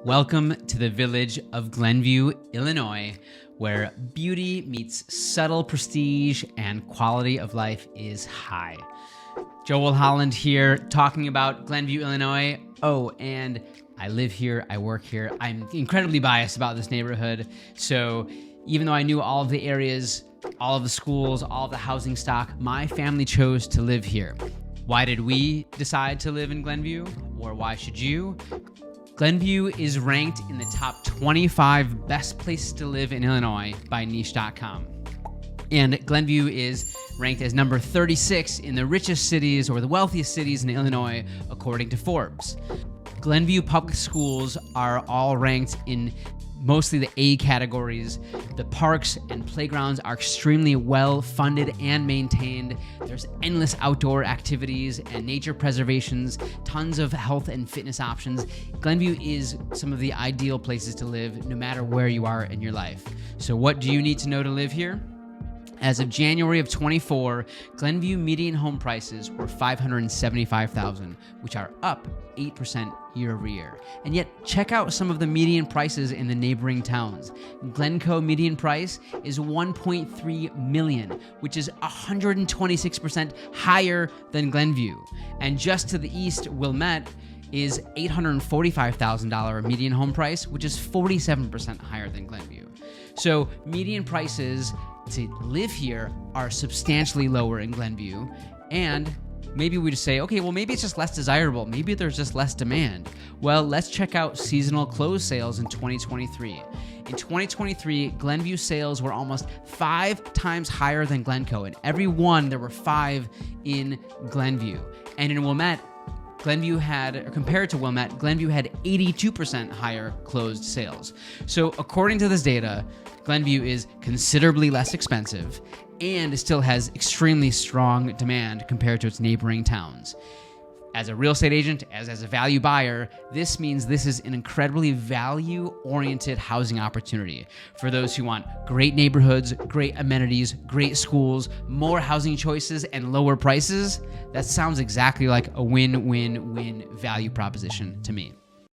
Welcome to the village of Glenview, Illinois, where beauty meets subtle prestige and quality of life is high. Joel Holland here, talking about Glenview, Illinois. Oh, and I live here, I work here. I'm incredibly biased about this neighborhood. So even though I knew all of the areas, all of the schools, all of the housing stock, my family chose to live here. Why did we decide to live in Glenview? Or why should you? Glenview is ranked in the top 25 best places to live in Illinois by niche.com. And Glenview is ranked as number 36 in the richest cities or the wealthiest cities in Illinois, according to Forbes. Glenview public schools are all ranked in mostly the A categories. The parks and playgrounds are extremely well funded and maintained. There's endless outdoor activities and nature preservations, tons of health and fitness options. Glenview is some of the ideal places to live no matter where you are in your life. So what do you need to know to live here? As of January of 24, Glenview median home prices were $575,000, which are up 8% year over year. And yet, check out some of the median prices in the neighboring towns. Glencoe median price is $1.3 million, which is 126% higher than Glenview. And just to the east, Wilmette is $845,000 median home price, which is 47% higher than Glenview. So median prices to live here are substantially lower in Glenview, and maybe we just say, okay, well, maybe it's just less desirable. Maybe there's just less demand. Well, let's check out seasonal close sales in 2023. In 2023, Glenview sales were almost 5 times higher than Glencoe. In every one, there were 5 in Glenview. And in Wilmette, Glenview had, or compared to Wilmette, Glenview had 82% higher closed sales. So according to this data, Glenview is considerably less expensive and still has extremely strong demand compared to its neighboring towns. As a real estate agent, as a value buyer, this means this is an incredibly value-oriented housing opportunity for those who want great neighborhoods, great amenities, great schools, more housing choices, and lower prices. That sounds exactly like a win-win-win value proposition to me.